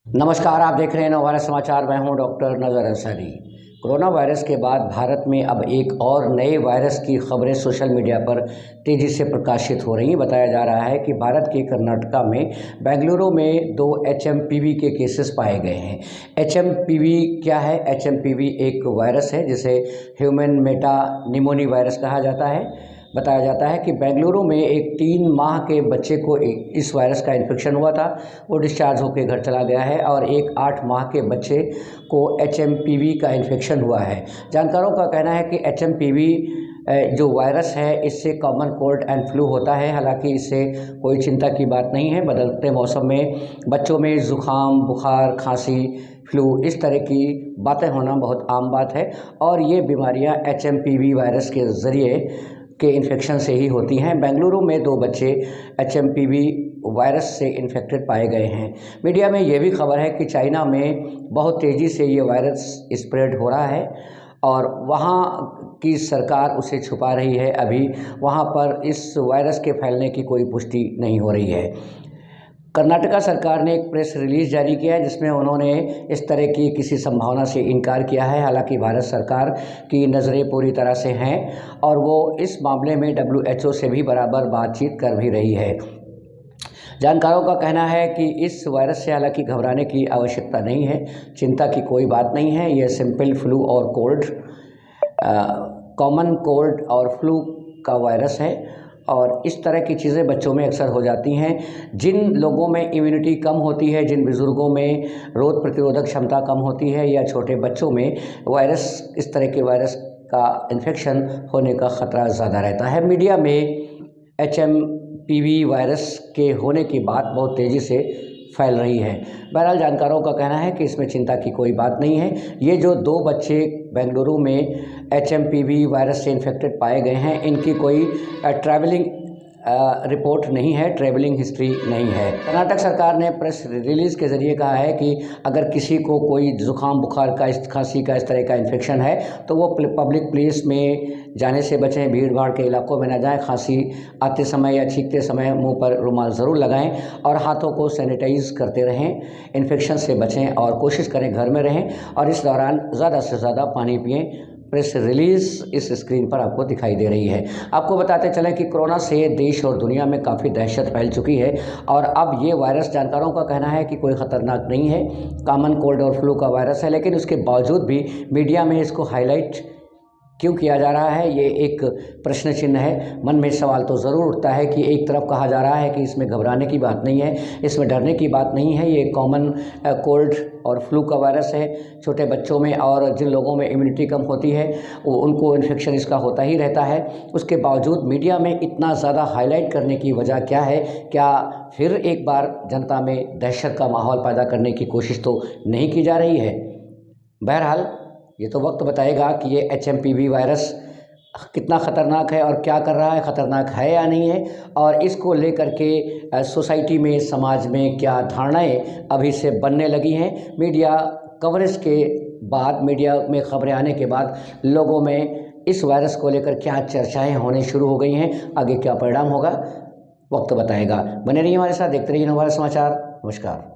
नमस्कार, आप देख रहे हैं नवभारत समाचार। मैं हूं डॉक्टर नज़र अंसारी। कोरोना वायरस के बाद भारत में अब एक और नए वायरस की खबरें सोशल मीडिया पर तेज़ी से प्रकाशित हो रही हैं। बताया जा रहा है कि भारत के कर्नाटका में बेंगलुरु में 2 एचएमपीवी के केसेस पाए गए हैं। एचएमपीवी क्या है? एचएमपीवी एक वायरस है जिसे ह्यूमन मेटा निमोनी वायरस कहा जाता है। बताया जाता है कि बेंगलुरु में एक 3 माह के बच्चे को इस वायरस का इन्फेक्शन हुआ था। वो डिस्चार्ज होकर घर चला गया है और एक 8 माह के बच्चे को एचएमपीवी का इन्फेक्शन हुआ है। जानकारों का कहना है कि एचएमपीवी जो वायरस है इससे कॉमन कोल्ड एंड फ्लू होता है। हालांकि इससे कोई चिंता की बात नहीं है। बदलते मौसम में बच्चों में ज़ुकाम, बुखार, खांसी, फ्लू इस तरह की बातें होना बहुत आम बात है और ये बीमारियां एचएमपीवी वायरस के ज़रिए के इन्फेक्शन से ही होती हैं। बेंगलुरु में 2 बच्चे एचएमपीवी वायरस से इन्फेक्टेड पाए गए हैं। मीडिया में ये भी खबर है कि चाइना में बहुत तेज़ी से ये वायरस स्प्रेड हो रहा है और वहाँ की सरकार उसे छुपा रही है। अभी वहाँ पर इस वायरस के फैलने की कोई पुष्टि नहीं हो रही है। कर्नाटका सरकार ने एक प्रेस रिलीज़ जारी किया है जिसमें उन्होंने इस तरह की किसी संभावना से इनकार किया है। हालांकि भारत सरकार की नज़रें पूरी तरह से हैं और वो इस मामले में WHO से भी बराबर बातचीत कर भी रही है। जानकारों का कहना है कि इस वायरस से हालांकि घबराने की आवश्यकता नहीं है, चिंता की कोई बात नहीं है। यह सिंपल फ्लू और कोल्ड, कॉमन कोल्ड और फ्लू का वायरस है और इस तरह की चीज़ें बच्चों में अक्सर हो जाती हैं। जिन लोगों में इम्यूनिटी कम होती है, जिन बुज़ुर्गों में रोग प्रतिरोधक क्षमता कम होती है या छोटे बच्चों में वायरस, इस तरह के वायरस का इन्फेक्शन होने का ख़तरा ज़्यादा रहता है। मीडिया में एचएमपीवी वायरस के होने की बात बहुत तेज़ी से फैल रही है। बहरहाल जानकारों का कहना है कि इसमें चिंता की कोई बात नहीं है। ये जो 2 बच्चे बेंगलुरु में एचएमपीवी वायरस से इन्फेक्टेड पाए गए हैं, इनकी कोई ट्रैवलिंग रिपोर्ट नहीं है, ट्रैवलिंग हिस्ट्री नहीं है। कर्नाटक सरकार ने प्रेस रिलीज़ के ज़रिए कहा है कि अगर किसी को कोई ज़ुकाम, बुखार का, खांसी का इस तरह का इन्फेक्शन है तो वो पब्लिक प्लेस में जाने से बचें, भीड़ भाड़ के इलाकों में ना जाएं। खांसी आते समय या छींकते समय मुंह पर रुमाल ज़रूर लगाएं और हाथों को सैनिटाइज करते रहें। इन्फेक्शन से बचें और कोशिश करें घर में रहें और इस दौरान ज़्यादा से ज़्यादा पानी पिएँ। प्रेस रिलीज़ इस स्क्रीन पर आपको दिखाई दे रही है। आपको बताते चलें कि कोरोना से देश और दुनिया में काफ़ी दहशत फैल चुकी है और अब ये वायरस, जानकारों का कहना है कि कोई ख़तरनाक नहीं है, कॉमन कोल्ड और फ्लू का वायरस है, लेकिन उसके बावजूद भी मीडिया में इसको हाईलाइट क्यों किया जा रहा है, ये एक प्रश्न चिन्ह है। मन में सवाल तो ज़रूर उठता है कि एक तरफ कहा जा रहा है कि इसमें घबराने की बात नहीं है, इसमें डरने की बात नहीं है, ये कॉमन कोल्ड और फ्लू का वायरस है। छोटे बच्चों में और जिन लोगों में इम्यूनिटी कम होती है उनको इन्फेक्शन इसका होता ही रहता है। उसके बावजूद मीडिया में इतना ज़्यादा हाईलाइट करने की वजह क्या है? क्या फिर एक बार जनता में दहशत का माहौल पैदा करने की कोशिश तो नहीं की जा रही है? बहरहाल ये तो वक्त बताएगा कि ये एचएमपीवी वायरस कितना ख़तरनाक है और क्या कर रहा है, ख़तरनाक है या नहीं है, और इसको लेकर के सोसाइटी में, समाज में क्या धारणाएं अभी से बनने लगी हैं। मीडिया कवरेज के बाद, मीडिया में खबरें आने के बाद लोगों में इस वायरस को लेकर क्या चर्चाएं होने शुरू हो गई हैं। आगे क्या परिणाम होगा वक्त बताएगा। बने रहिए हमारे साथ, देखते रहिए नवभारत समाचार। नमस्कार।